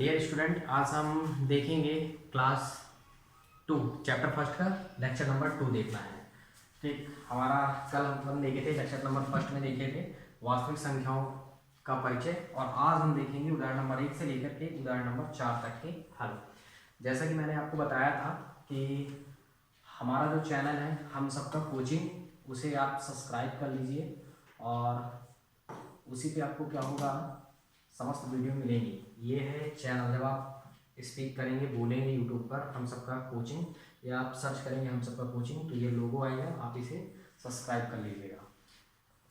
Dear student, आज हम देखेंगे क्लास 2 चैप्टर फर्स्ट का लेक्चर नंबर 2 देखना है। ठीक, हमारा कल हम देखे थे लेक्चर नंबर फर्स्ट में देखे थे वास्तविक संख्याओं का परिचय, और आज हम देखेंगे उदाहरण नंबर 1 से लेकर के उदाहरण नंबर 4 तक के हल। जैसा कि मैंने आपको बताया था कि हमारा जो चैनल है हम सबका कोचिंग, उसे आप सब्सक्राइब कर लीजिए और उसी पे आपको क्या होगा, समस्त वीडियो मिलेंगी। ये है चैनल, जब आप स्पीक करेंगे बोलेंगे यूट्यूब पर हम सबका कोचिंग, या आप सर्च करेंगे हम सबका कोचिंग, तो ये लोगो आएगा, आप इसे सब्सक्राइब कर लीजिएगा।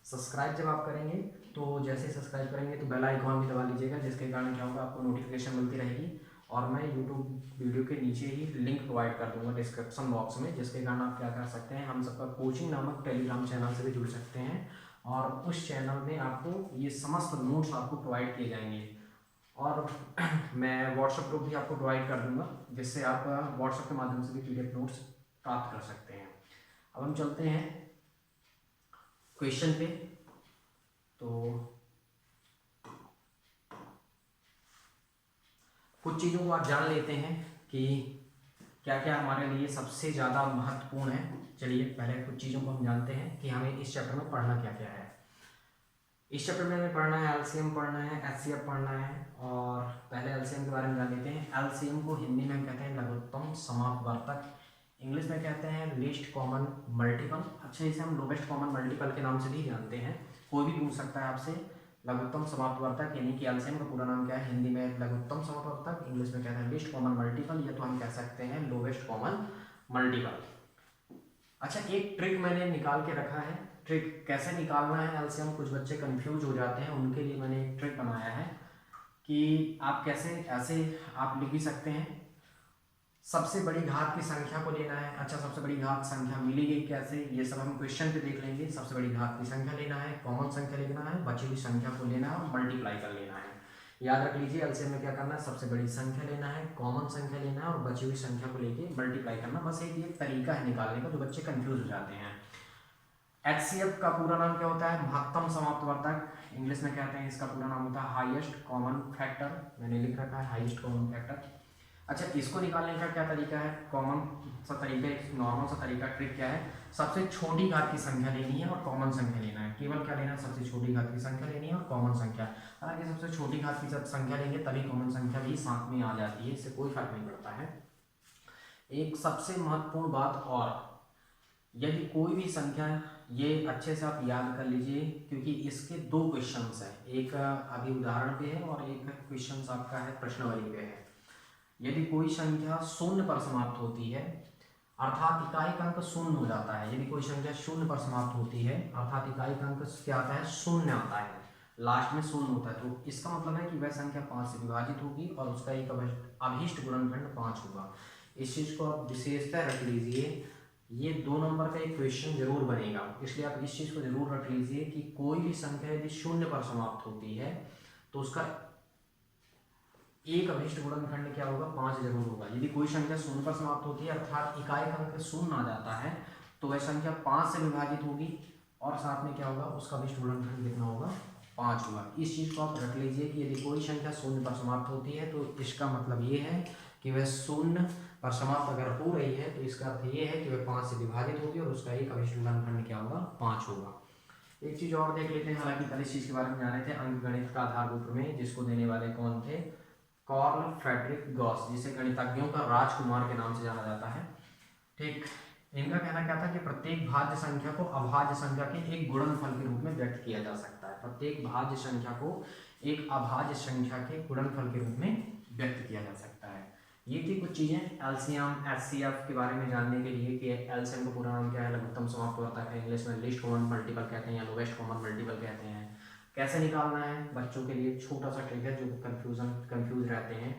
सब्सक्राइब जब आप करेंगे तो जैसे सब्सक्राइब करेंगे तो बेल आइकॉन भी दबा लीजिएगा, जिसके कारण क्या होगा, आपको नोटिफिकेशन मिलती रहेगी। और मैं यूट्यूब वीडियो के नीचे ही लिंक प्रोवाइड कर दूंगा डिस्क्रिप्शन बॉक्स में, जिसके कारण आप क्या कर सकते हैं, हम सबका कोचिंग नामक टेलीग्राम चैनल से भी जुड़ सकते हैं, और उस चैनल में आपको ये समस्त नोट्स आपको प्रोवाइड किए जाएंगे। और मैं व्हाट्सएप ग्रुप भी आपको प्रोवाइड कर दूंगा, जिससे आप व्हाट्सएप के माध्यम से भी पीडीएफ नोट्स प्राप्त कर सकते हैं। अब हम चलते हैं क्वेश्चन पे। तो कुछ चीज़ों को आप जान लेते हैं कि क्या क्या हमारे लिए सबसे ज़्यादा महत्वपूर्ण है। चलिए पहले कुछ चीज़ों को हम जानते हैं कि हमें इस चैप्टर में पढ़ना क्या क्या है। इस चैप्टर में हमें पढ़ना है एलसीएम पढ़ना है, एचसीएफ पढ़ना है। और पहले एलसीएम के बारे में जान लेते हैं। एलसीएम को हिंदी में हम कहते हैं लघुत्तम समापवर्तक, इंग्लिश में कहते हैं लीस्ट कॉमन मल्टीपल। अच्छा, इसे हम लोवेस्ट कॉमन मल्टीपल के नाम से भी जानते हैं। कोई भी पूछ सकता है आपसे लघुत्तम समापवर्तक यानी कि एलसीएम का पूरा नाम क्या है। हिंदी में लघुत्तम समापवर्तक, इंग्लिश में कहते हैं लीस्ट कॉमन मल्टीपल, या तो हम कह सकते हैं लोवेस्ट कॉमन मल्टीपल। अच्छा, एक ट्रिक मैंने निकाल के रखा है। ट्रिक कैसे निकालना है एलसीएम, कुछ बच्चे कंफ्यूज हो जाते हैं, उनके लिए मैंने एक ट्रिक बनाया है कि आप कैसे ऐसे आप लिख भी सकते हैं। सबसे बड़ी घात की संख्या को लेना है। अच्छा, सबसे बड़ी घात संख्या मिलेगी कैसे, ये सब हम क्वेश्चन पे देख लेंगे। सबसे बड़ी घात की संख्या लेना है, कॉमन संख्या लेना है, बची हुई संख्या को लेना है और मल्टीप्लाई कर लेना है। याद रख लीजिए, एलसीएम में क्या करना है, सबसे बड़ी संख्या लेना है, कॉमन संख्या लेना है और बची हुई संख्या को लेके मल्टीप्लाई करना। बस एक ये तरीका है निकालने का, जो बच्चे कंफ्यूज हो जाते हैं। एचसीएफ का पूरा नाम क्या होता है, महत्तम समाप्तवर्तक, इंग्लिश में कहते हैं इसका पूरा नाम होता है हाईएस्ट कॉमन फैक्टर। मैंने लिख रखा है हाईएस्ट कॉमन फैक्टर। अच्छा, इसको निकालने का क्या तरीका है, कॉमन सा तरीका, एक नॉर्मल सा तरीका, ट्रिक क्या है, सबसे छोटी घात की संख्या लेनी है और कॉमन संख्या लेना है। केवल क्या लेना है, सबसे छोटी घात की संख्या लेनी है और कॉमन संख्या। हालांकि सबसे छोटी घात की जब संख्या लेंगे तभी कॉमन संख्या भी साथ में आ जाती है, इससे कोई फर्क नहीं पड़ता है। एक सबसे महत्वपूर्ण बात, और यदि कोई भी संख्या, ये अच्छे से आप याद कर लीजिए क्योंकि इसके दो क्वेश्चंस हैं, एक अभी उदाहरण पे है और एक क्वेश्चंस आपका है प्रश्नावली पे है। यदि कोई संख्या शून्य पर समाप्त होती है, अर्थात इकाई का अंक शून्य हो जाता है। यदि कोई संख्या शून्य पर समाप्त होती है अर्थात इकाई का अंक क्या आता है, शून्य आता है, लास्ट में शून्य होता है, तो इसका मतलब है कि वह संख्या 5 से विभाजित होगी और उसका एक अभीष्ट गुणनखंड 5 होगा। इस चीज को आप विशेषता रख लीजिए, ये 2 नंबर का एक क्वेश्चन जरूर बनेगा, इसलिए आप इस चीज को जरूर रख लीजिए कि कोई भी संख्या यदि शून्य पर समाप्त होती है तो उसका एक अभीष्ट गुणनखंड क्या होगा, 5 जरूर होगा। यदि कोई संख्या शून्य पर समाप्त होती है अर्थात इकाई का अंक शून्य आ जाता है, तो वह संख्या 5 से विभाजित होगी और साथ में क्या होगा, उसका अभीष्ट गुणनखंड कितना होगा, 5 होगा। इस चीज को आप रख लीजिए कि यदि कोई संख्या शून्य पर समाप्त होती है तो इसका मतलब ये है कि वह शून्य पर समाप्त अगर हो रही है तो इसका अर्थ ये है कि वह 5 से विभाजित होगी और उसका एक अभीष्ट गुणनखंड क्या होगा, 5 होगा। एक चीज और देख लेते हैं, हालांकि कल इस चीज के बारे में जाने थे, अंकगणित का आधारभूत प्रमेय, जिसको देने वाले कौन थे, कार्ल फ्रेडरिक गॉस, जिसे गणितज्ञों का राजकुमार के नाम से जाना जाता है। ठीक, इनका कहना क्या था कि प्रत्येक भाज्य संख्या को अभाज्य संख्या के एक गुणनफल के रूप में व्यक्त किया जा सकता है। प्रत्येक भाज्य संख्या को एक अभाज्य संख्या के गुणनफल के रूप में व्यक्त किया जा सकता है। ये थी कुछ चीजें एलसीएम एचसीएफ के बारे में जानने के लिए कि एलसीएम का पूरा नाम क्या है, लघुत्तम समाप्तवर्तक है, इंग्लिश में लीस्ट कॉमन मल्टीपल कहते हैं या लोवेस्ट कॉमन मल्टीपल कहते हैं। कैसे निकालना है, बच्चों के लिए छोटा सा ट्रिक है जो कंफ्यूज रहते हैं।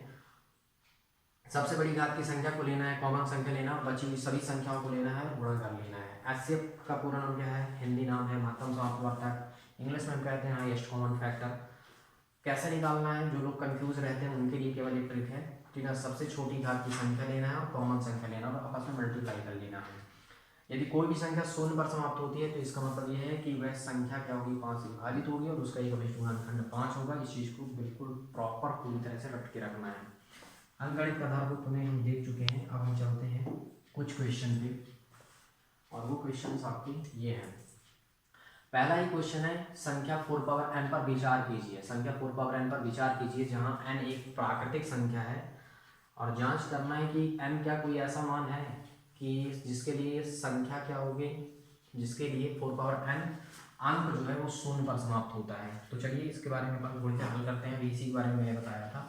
सबसे बड़ी घात की संख्या को लेना है, कॉमन संख्या लेना, बची हुई सभी संख्याओं को लेना है, गुणा कर लेना है। एचसीएफ का पूरा नाम क्या है, हिंदी नाम है महत्तम समाप्तवर्तक, इंग्लिश में हम कहते हैं हाईएस्ट कॉमन फैक्टर। कैसे निकालना है, जो लोग कंफ्यूज रहते हैं उनके लिए केवल एक ट्रिक है, ठीक है, सबसे छोटी घात की संख्या लेना है और कॉमन संख्या लेना और आपस में मल्टीप्लाई कर लेना है। यदि कोई भी संख्या शून्य पर समाप्त होती है तो इसका मतलब यह है कि वह संख्या क्या होगी, 5 से विभाजित होगी और उसका एक अभिष्ट गुणनखंड 5 होगा। इस चीज़ को बिल्कुल प्रॉपर पूरी तरह से रट के रखना है। अंकगणित का आधार को पुनः हम देख चुके हैं, अब हम चलते हैं कुछ क्वेश्चन पे, और वो क्वेश्चन आपके ये हैं। पहला ही क्वेश्चन है, संख्या 4 पावर n पर विचार कीजिए। संख्या 4 पावर n पर विचार कीजिए जहां n एक प्राकृतिक संख्या है और जांच करना है कि n क्या कोई ऐसा मान है कि जिसके लिए संख्या क्या होगी, जिसके लिए 4 पावर n अंक जो है वो शून्य पर समाप्त होता है। तो चलिए इसके बारे में अपन थोड़ी सी हल करते हैं। इसी के बारे में मैंने बताया था,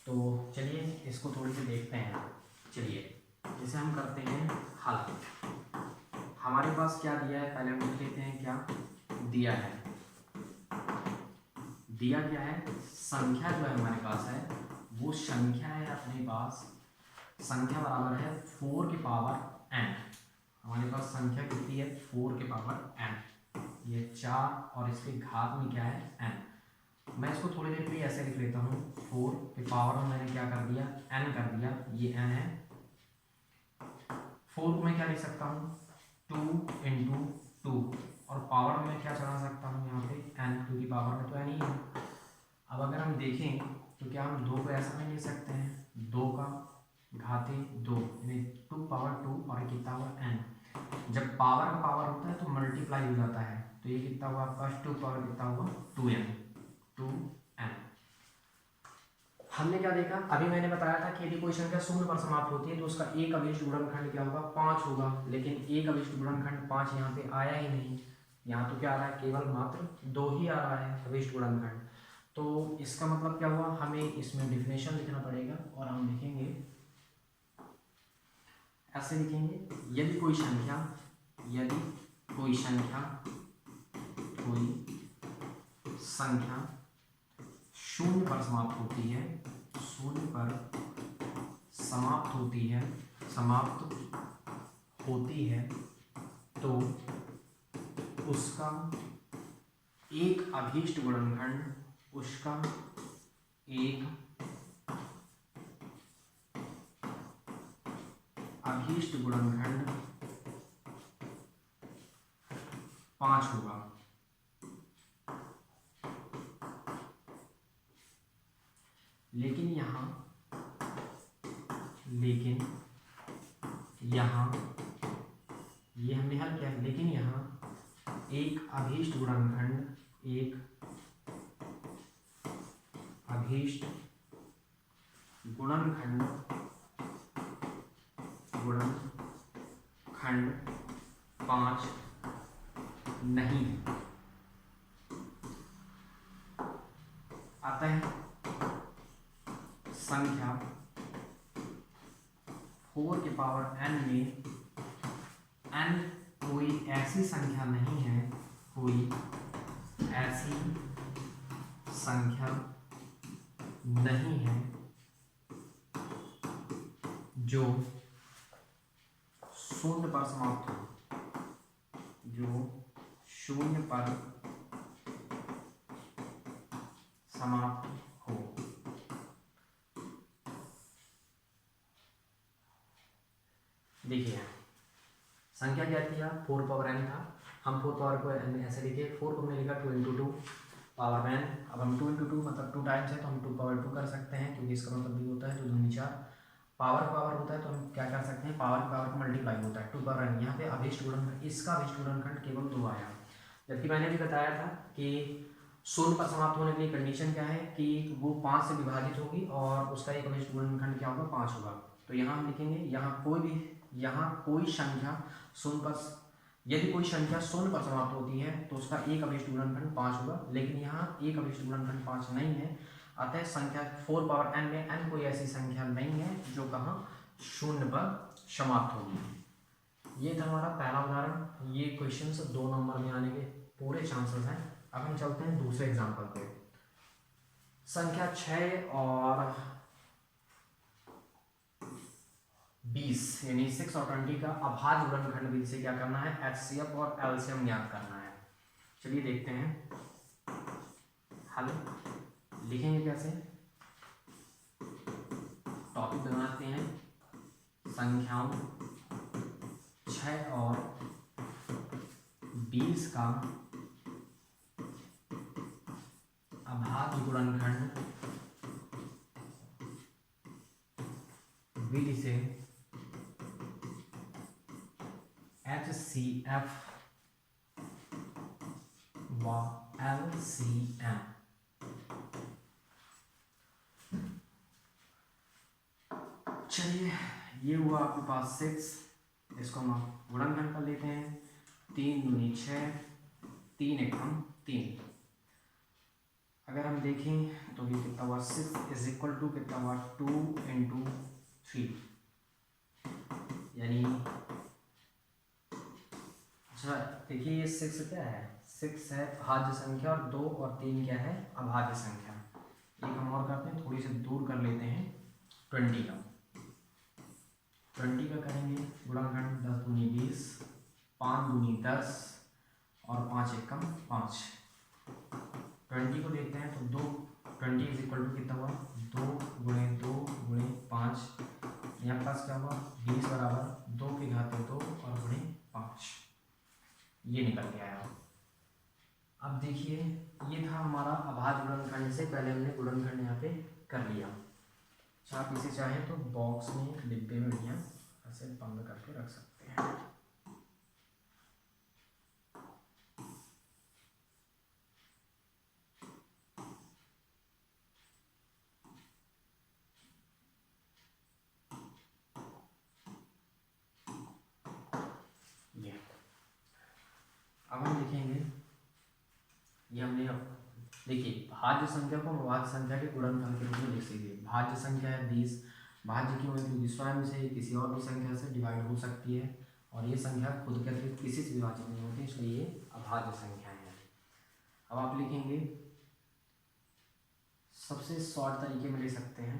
तो चलिए इसको थोड़ी सी देखते हैं। चलिए जैसे हम करते हैं हल, हमारे पास क्या दिया है पहले हम देख लेते हैं। क्या दिया है, दिया क्या है, संख्या जो है हमारे पास है वो संख्या है अपने पास, संख्या बराबर है 4 की पावर n। हमारे पास संख्या कितनी है, 4 की पावर n, ये 4 और इसके घात में क्या है n। मैं इसको थोड़ी देर के लिए ऐसे लिख लेता हूँ, 4 के पावर में मैंने क्या कर दिया, n कर दिया, ये n है। 4 को मैं क्या लिख सकता हूँ, 2 इंटू 2, और पावर में क्या चढ़ा सकता हूँ यहाँ पे n, क्योंकि पावर में तो n ही है। अब अगर हम देखें तो क्या हम 2 को ऐसा नहीं लिख सकते हैं, 2 का घाते 2 यानी 2 पावर 2 और कितना हुआ n। जब पावर का पावर होता है तो मल्टीप्लाई हो जाता है, तो ये कितना हुआ आपका 2 पावर कितना हुआ 2n, 2n। हमने क्या देखा, अभी मैंने बताया था कि यदि कोई संख्या शून्य पर समाप्त होती है तो उसका एक अभिष्ट गुणनखंड क्या होगा, 5 होगा। लेकिन एक अभिष्ट गुणनखंड 5 यहाँ पे आया ही नहीं, यहाँ तो क्या आ रहा है, केवल मात्र 2 ही आ रहा है अभिष्ट गुणनखंड। तो इसका मतलब क्या हुआ, हमें इसमें डिफिनेशन लिखना पड़ेगा और हम लिखेंगे ऐसे लिखेंगे, यदि कोई संख्या, यदि कोई संख्या, कोई संख्या शून्य पर समाप्त होती है, शून्य पर समाप्त होती है, समाप्त होती है तो उसका एक अभीष्ट गुणनखंड, उसका एक अभीष्ट गुणनखंड 5 होगा। लेकिन यहाँ ये हमने हल किया, लेकिन यहाँ एक अभीष्ट गुणनखंड, एक अभीष्ट गुणनखंड 5 नहीं है। अतः संख्या 4 के पावर n में n कोई ऐसी संख्या नहीं है, कोई ऐसी संख्या नहीं है जो शून्य पर समाप्त हो, जो शून्य पर समाप्त हो। देखिए संख्या क्या थी, 4 पावर n था, हम 4 पावर को ऐसे लिखे, 4 को हमने लिखा 2 इंटू 2 पावर n। अब हम 2 इंटू 2 मतलब 2 टाइम्स है तो हम 2 पावर 2 कर सकते हैं, क्योंकि इसका मतलब भी होता है 2 दूनी 4। पावर होता है तो हम क्या कर सकते हैं, पावर को मल्टीप्लाई होता है, 2 पावर n। यहाँ पे अभीष्ट गुणनखंड, इसका अभीष्ट गुणनखंड केवल 2 आया। जबकि मैंने भी बताया था कि शून्य पर समाप्त होने के लिए कंडीशन क्या है कि वो 5 से विभाजित होगी और उसका एक अभीष्ट गुणनखंड क्या होगा, 5 होगा। तो यहाँ हम लिखेंगे, यहाँ कोई संख्या शून्य पर, यदि कोई संख्या शून्य पर समाप्त होती है तो उसका एक अभीष्ट गुणनखंड 5 होगा। लेकिन यहाँ एक अभीष्ट गुणनखंड 5 नहीं है, अतः संख्या 4 पावर n में n कोई ऐसी संख्या नहीं है जो कहाँ शून्य पर समाप्त होगी। ये था हमारा पहला उदाहरण। ये क्वेश्चन 2 नंबर में आने के पूरे चांसेस हैं। अब हम चलते हैं दूसरे एग्जाम्पल पे। संख्या 6 और 20 यानी 6 और 20 का अभाज्य गुणनखंड विधि से क्या करना है, HCF और LCM ज्ञात करना है। चलिए देखते हैं हल, लिखेंगे कैसे, टॉपिक बनाते हैं संख्याओं 6 6 और 20 का अभाज्य गुणनखंड विधि से HCF व LCM। चलिए ये हुआ आपके पास 6, इसको हम गुणनखंड कर लेते हैं। 3 दूनी 6, 3 एकम 3। अगर हम देखें तो ये कितना हुआ 6 इज इक्वल टू कितना हुआ 2 इंटू 3, यानी अच्छा देखिए ये 6 क्या है, 6 है भाज्य संख्या और 2 और 3 क्या है अभाज्य संख्या। एक हम और करते हैं, थोड़ी सी दूर कर लेते हैं 20 का। 20 का करेंगे गुणनखंड 10 दूनी 20, 5 दूनी 10 और 5 एकम 5। 20 को देखते हैं तो 2 20 इज इक्वल टू कितना हुआ 2 गुणे 2 गुणे 5, यहाँ पास क्या हुआ 20 बराबर 2 की घात 2 और गुणे 5, ये निकल के आया। अब देखिए ये था हमारा अभाज्य गुणनखंड से पहले हमने गुणनखंड यहाँ पे कर लिया। अच्छा आप इसे चाहें तो बॉक्स में डिब्बे में भी ऐसे बंद करके रख सकते हैं। अब हम लिखेंगे ये हमने देखिए भाज्य संख्या को अभाज्य संख्या के गुणनफल के रूप में लिख सकते हैं। भाज्य संख्या है 20, भाज्य क्यों है क्योंकि स्वयं से किसी और भी संख्या से डिवाइड हो सकती है और ये संख्या खुद के अतिरिक्त किसी से विभाजित नहीं होती, इसलिए ये अभाज्य संख्या है। अब आप लिखेंगे सबसे शॉर्ट तरीके में लिख सकते हैं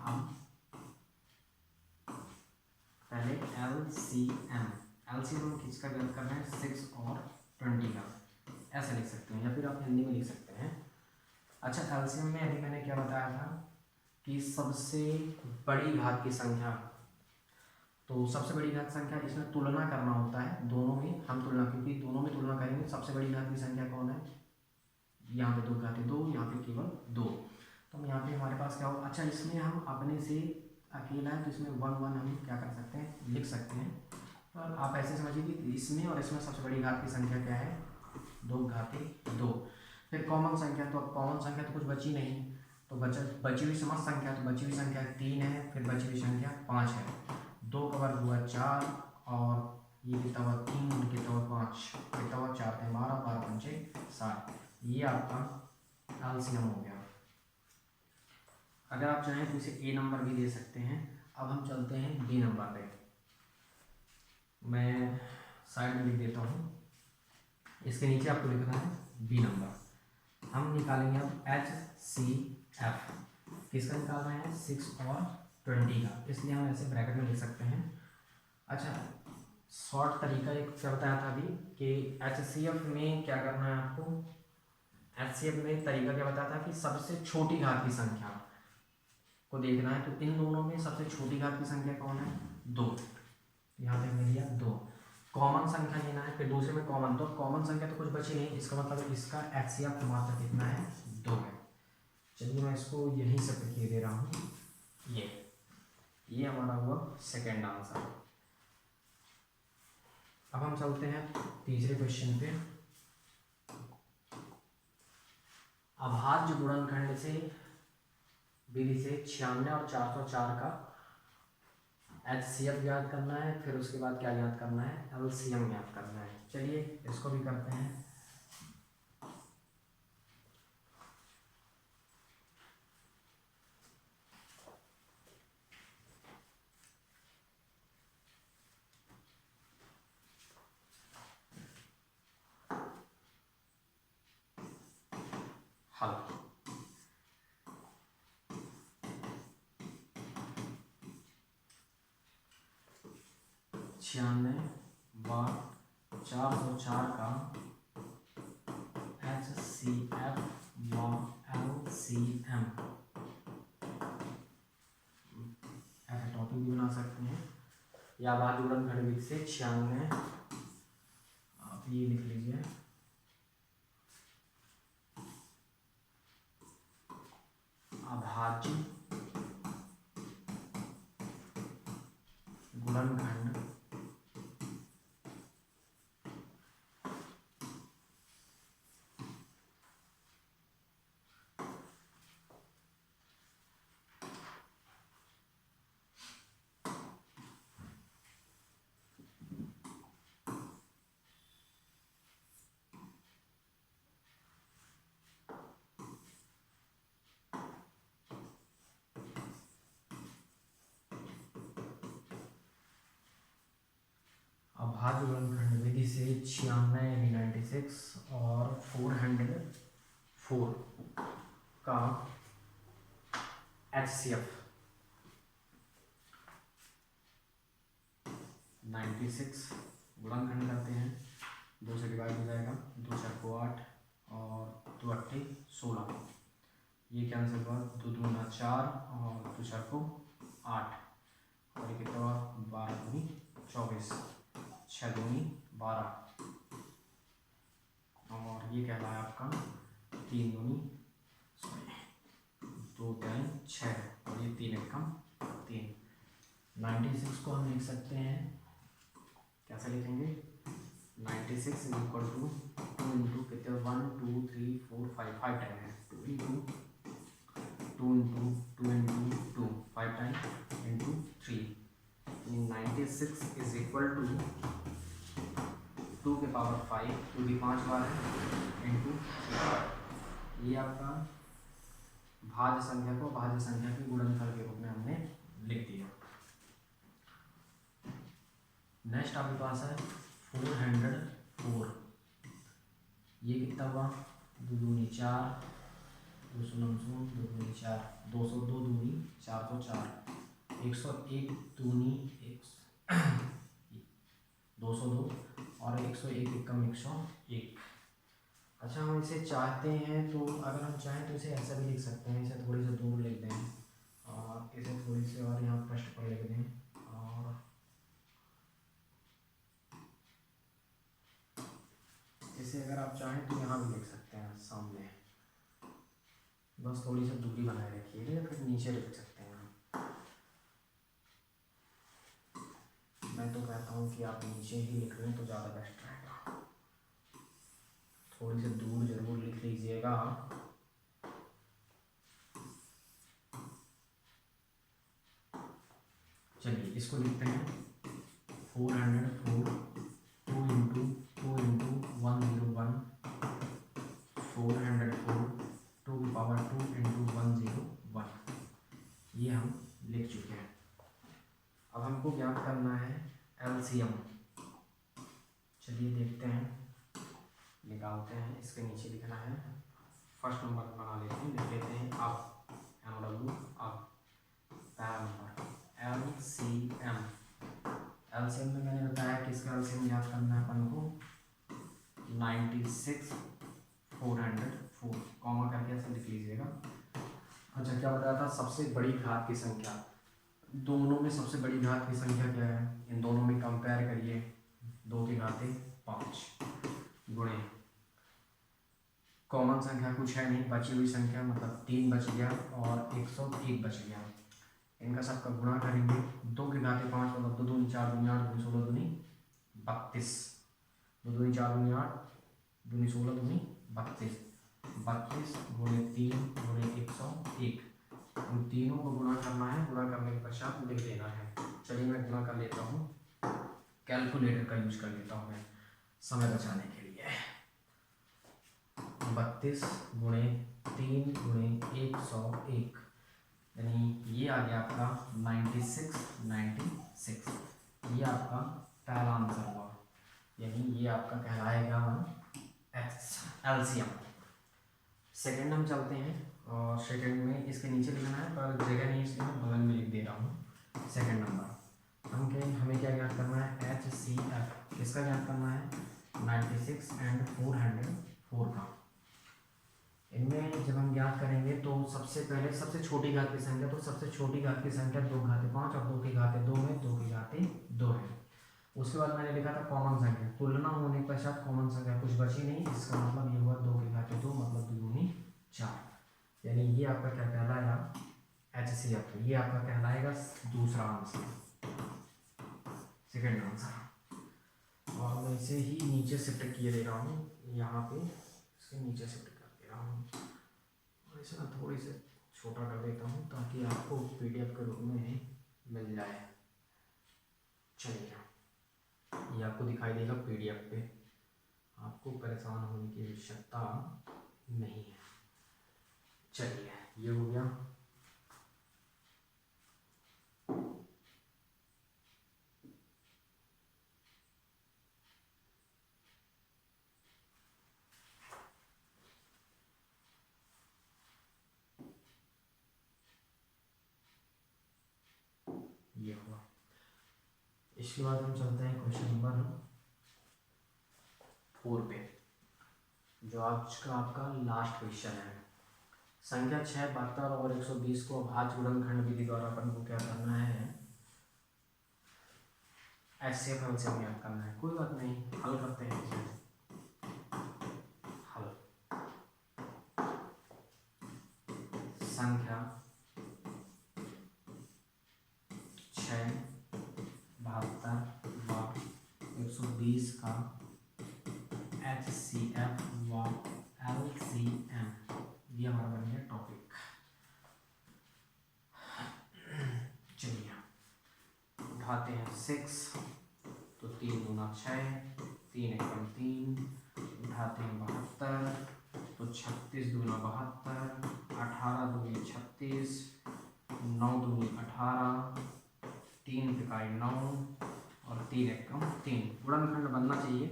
हम पहले LCM किसका ज्ञात करना है 6 और 20 का, ऐसा लिख सकते हैं या फिर आप हिंदी में लिख सकते हैं। अच्छा LCM में अभी मैंने क्या बताया था कि सबसे बड़ी घात की संख्या, तो सबसे बड़ी घात संख्या इसमें तुलना करना होता है, दोनों में हम तुलना, क्योंकि दोनों में तुलना करेंगे। सबसे बड़ी घात की संख्या कौन है, यहाँ पे 2 घातें 2, यहाँ पे केवल 2, तो यहाँ पे हमारे पास क्या हो। अच्छा इसमें हम अपने से अकेला है तो इसमें 1 1 हम क्या कर सकते हैं लिख सकते हैं, और आप ऐसे समझिए कि इसमें और इसमें सबसे बड़ी घात की संख्या क्या है 2 घातें 2। फिर कॉमन संख्या, तो अब कॉमन संख्या तो कुछ बची नहीं, तो बची हुई समस्त संख्या, तो बची हुई संख्या 3 है, फिर बची हुई संख्या 5 है। 2 का वर्ग हुआ 4 और ये कितना हुआ 3 और कितना हुआ 5, कितना हुआ 4 है 12, 12 पंचे 7, ये आपका LCM हो गया। अगर आप चाहें तो इसे A नंबर भी दे सकते हैं। अब हम चलते हैं B नंबर पे, मैं साइड में लिख देता हूँ, इसके नीचे आपको लिखना है B नंबर। हम निकालेंगे अब HCF, किसका निकाल रहे हैं 6 और 20 का, इसलिए हम ऐसे ब्रैकेट में लिख सकते हैं। अच्छा शॉर्ट तरीका एक क्या बताया था अभी कि HCF में क्या करना है आपको, HCF में तरीका क्या बताया था कि सबसे छोटी घात की संख्या को देखना है, तो इन दोनों में सबसे छोटी घात की संख्या कौन है 2, यहाँ पे मिल गया 2। कॉमन संख्या लेना है, फिर दूसरे में कॉमन, तो कॉमन संख्या तो कुछ बची नहीं, इसका मतलब इसका HCF मात्र कितना है 2 है। चलिए मैं इसको यहीं से लिख दे रहा हूँ, ये हमारा हुआ सेकेंड आंसर। अब हम चलते हैं तीसरे क्वेश्चन पे। अभाज्य गुणनखंड से विधि से 96 और 404 का HCF ज्ञात करना है, फिर उसके बाद क्या ज्ञात करना है LCM ज्ञात करना है। चलिए इसको भी करते हैं। हल 96 व 404 का HCF व LCM ऐसे टॉपिक भी बना सकते हैं। या अभाज्य गुणनखंड विधि से 96, आप ये लिख लीजिए, अभाज्य गुणनखंड अभाज्य गुणनखंड विधि से 96 यानी 96 और 404 का HCF 96 गुणनखंड करते हैं, 2 से डिवाइड हो जाएगा, 2 4 को 8 और 2 8 16, ये कैंसिल हुआ, 2 2 9 4 और 2 4 को 8 और ये कितना हुआ, 12 दूनी 24, 6 दूनी 12 और ये कहलाया आपका 3 दूनी 2 3 6 और ये 3 एकम 3। 96 को हम लिख सकते हैं, कैसे लिखेंगे, 96 इज इक्वल टू 2 इंटू कितने 1 2 3 4 5 5 टाइम है, 2 into 2 into 2 into 2 5 time into 3। 96 is equal to 2 के पावर 5, 2 भी 5 बार है इंटू 3। ये आपका भाज्य संख्या को भाज्य संख्या के गुणनफल के रूप में हमने लिख दिया। नेक्स्ट आपके पास है 404, ये कितना हुआ, 2 दूनी 4, 299 2 दूनी 4, 202 दूनी 404, 101 दूनी 202 और 101 एकम 101। अच्छा, हम इसे चाहते हैं तो अगर हम चाहें तो इसे ऐसा भी लिख सकते हैं, इसे थोड़ी सी दूर लिख दें और इसे थोड़ी सी और यहाँ पृष्ठ पर लिख दें और इसे अगर आप चाहें तो यहाँ भी लिख सकते हैं सामने, बस थोड़ी सी दूरी बनाए रखिए या फिर नीचे लिख सकते हैं। मैं तो कहता हूँ कि आप नीचे ही लिख लें तो ज़्यादा बेस्ट रहेगा, थोड़ी सी दूर जरूर लिख लीजिएगा। चलिए इसको लिखते हैं 404 2 इंटू 2 इंटू 101 404 2 की पावर 2 इंटू 101, ये हम लिख चुके हैं। अब हमको ज्ञात करना है LCM। चलिए देखते हैं, निकालते हैं। इसके नीचे लिखना है, फर्स्ट नंबर बना लेते हैं, लिख लेते हैं अब MW अब पहला नंबर LCM। LCM में मैंने बताया कि इसका LCM याद करना है अपन को 96 404, कॉमा करके ऐसे लिख लीजिएगा। अच्छा, क्या बताया था, सबसे बड़ी घात की संख्या, दोनों में सबसे बड़ी घात की संख्या क्या है, इन दोनों में कंपेयर करिए, 2 की घातें 5 गुणे कॉमन संख्या कुछ है नहीं, बची हुई संख्या मतलब 3 बच गया और 101 बच गया, इनका सबका गुणा करेंगे, 2 की घातें 5 मतलब 2 दूनी 4 दूनी 8 दूनी 16 दूनी 32, 2 दूनी 4 दूनी 8 दूनी 16 दूनी 32, 32 गुणे 3 गुणे 101, उन तीनों को गुणा करना है, गुणा करने के पश्चात लिख देना है। चलिए मैं गुणा कर लेता हूँ, कैलकुलेटर का यूज कर लेता हूँ मैं समय बचाने के लिए। 32 गुणे 3 गुणे 101, यानी ये आ गया आपका 96, ये आपका पहला आंसर हुआ, यानी ये आपका कहलाएगा LCM। सेकेंड हम चलते हैं और सेकेंड में इसके नीचे लिखना है पर जगह नहीं, इसलिए मैं बगल में लिख दे रहा हूँ। सेकेंड नंबर हमें क्या ज्ञात करना है, HCF, किसका ज्ञात करना है 96 एंड 404 का। इनमें जब हम ज्ञात करेंगे तो सबसे पहले सबसे छोटी घात की संख्या, तो सबसे छोटी घात की संख्या 2 घाते 5 और 2 की घाते 2 में 2 की घाते 2 है। उसके बाद मैंने लिखा था कॉमन संख्या, तुलना होने के पश्चात कॉमन संख्या कुछ बची नहीं, इसका मतलब ये हुआ 2 की घाते 2 मतलब 2 दूनी 4। यानी ये आपका क्या कहलाया, HCF। ये आपका कहलाएगा दूसरा आंसर, सेकेंड आंसर। और मैं इसे ही नीचे शिफ्ट किए दे रहा हूँ, यहाँ पे इसके नीचे शिफ्ट कर दे रहा हूँ और इसे ना थोड़ी से छोटा कर देता हूँ ताकि आपको PDF के रूप में मिल जाए। चलिए ये आपको दिखाई देगा PDF पे, आपको परेशान होने की आवश्यकता नहीं है। चलिए ये हो गया। ये हुआ। इसके बाद हम चलते हैं क्वेश्चन नंबर 4 पे, जो आज का आपका लास्ट क्वेश्चन है। संख्या 6, 72 और 120 को भाज्य गुणनखंड विधि द्वारा अपन को क्या करना है, HCF एलसीएम ज्ञात करना है। कोई बात नहीं, हल करते हैं इसे। हल संख्या 6, 72 व 120 का HCF व LCM, ये हमारा बन गया टॉपिक। चलिए उठाते हैं 6, तो 3 दूना 6, 3 एकम 3, उठाते हैं 72, तो 36 दूना 72, 18 दूनी 36, 9 दूनी 18, 3 तिकाई 9 और 3 एकम 3। गुणनखंड बनना चाहिए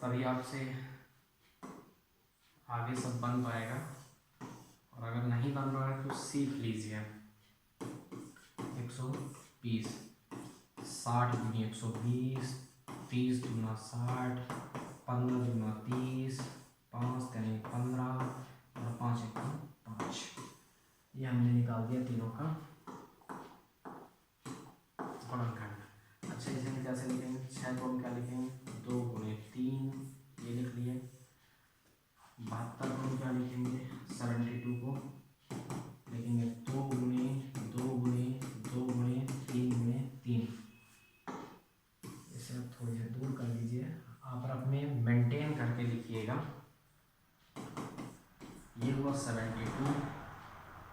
तभी आपसे आगे सब बन पाएगा, और अगर नहीं बन रहा है तो सीख लीजिए। 120, 60 दूनी 120, 30 दूना 60, 15 दूना 30, 5 यानी 15 और 5 एकम 5। ये हमने निकाल दिया तीनों का गुणनखंड। अच्छा इसे हम कैसे लिखेंगे, 6 को हम क्या लिखेंगे, 2 गुणे 3, ये लिख लिए। 72 को हम क्या लिखेंगे, 72 को लिखेंगे 2 गुणे 2 गुणे 2 गुणे 3 गुणे 3। इसे थोड़ी सी दूर कर लीजिए, आप अपने मेंटेन करके लिखिएगा। ये हुआ 72,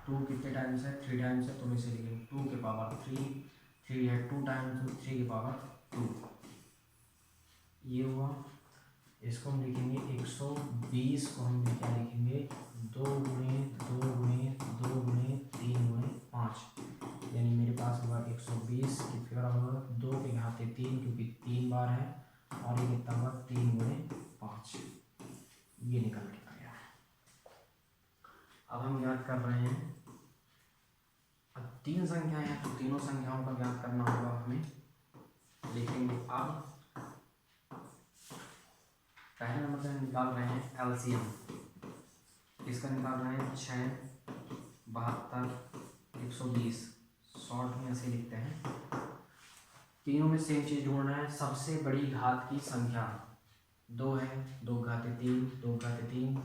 2 कितने टाइम्स है, 3 टाइम्स है, तो हम इसे लिखेंगे 2 के पावर 3, 3 है 2 टाइम्स, तो 3 के पावर 2। ये हुआ। इसको हम लिखेंगे 120 को हम क्या लिखेंगे, 2 गुणे 2 गुणे 2 गुणे 3 गुणे 5, यानी मेरे पास हुआ 120 की फिगर होगा 2 के घाते 3, क्योंकि 3 बार है, और ये कितना हुआ 3 गुणे 5, ये निकल के आ गया। अब हम याद कर रहे हैं, अब 3 संख्याएं हैं तो तीनों संख्याओं का ज्ञात करना होगा हमें। लिखेंगे अब पहले नंबर पे निकाल रहे हैं LCM, किसका निकाल रहे हैं, 6, 72, 120। शॉर्ट में ऐसे लिखते हैं, तीनों में सेम चीज ढूंढना है। सबसे बड़ी घात की संख्या 2 है, 2 घाते 3, 2 घाते 3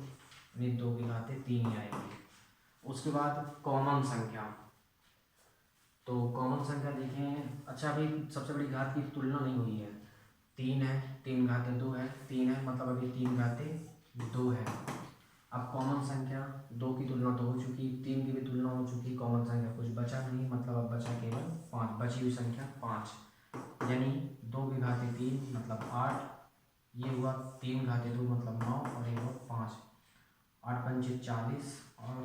यानी 2 की घाते 3 ही आएगी। उसके बाद कॉमन संख्या, तो कॉमन संख्या देखें। अच्छा अभी सबसे बड़ी घात की तुलना नहीं हुई है, 3 है, 3 घाते 2 है, 3 है मतलब अभी 3 घाते 2 है। अब कॉमन संख्या 2 की तुलना तो हो चुकी, 3 की भी तुलना हो चुकी, कॉमन संख्या कुछ बचा नहीं, मतलब अब बचा केवल 5, बची हुई संख्या 5, यानी 2 की घाते 3 मतलब 8, ये हुआ 3 घाते 2 मतलब 9 और ये हुआ 5, 8 पंचे 40 और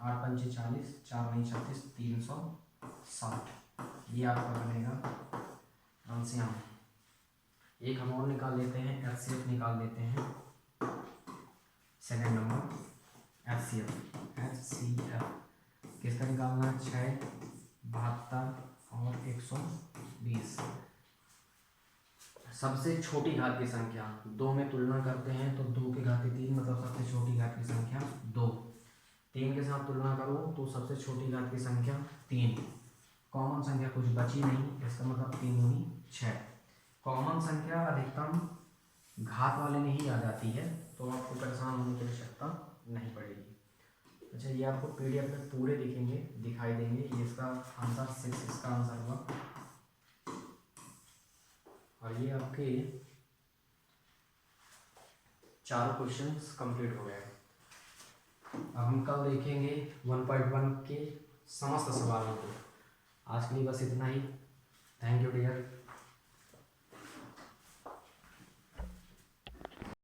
8 पंचे 40, 4 नहीं 36, 360। ये आपका बनेगा LCM। एक हम और निकाल लेते हैं, HCF निकाल लेते हैं। सेकेंड नंबर HCF किसका निकालना है, 6, 72 और 120। सबसे छोटी घात की संख्या, दो में तुलना करते हैं तो 2 की घात 3 मतलब सबसे छोटी घात की संख्या 2। 3 के साथ तुलना करो तो सबसे छोटी घात की संख्या 3। कॉमन संख्या कुछ बची नहीं, इसका मतलब 3 दूनी 6। कॉमन संख्या अधिकतम घात वाले में ही आ जाती है, तो आपको परेशान होने की आवश्यकता नहीं पड़ेगी। अच्छा, ये आपको पीडीएफ में पूरे दिखेंगे, दिखाई देंगे। ये इसका आंसर 6 इसका आंसर हुआ। और ये आपके चारों क्वेश्चंस कंप्लीट हो गए। अब हम कल देखेंगे 1.1 के समस्त सवालों को। आज के लिए बस इतना ही। Thank you dear.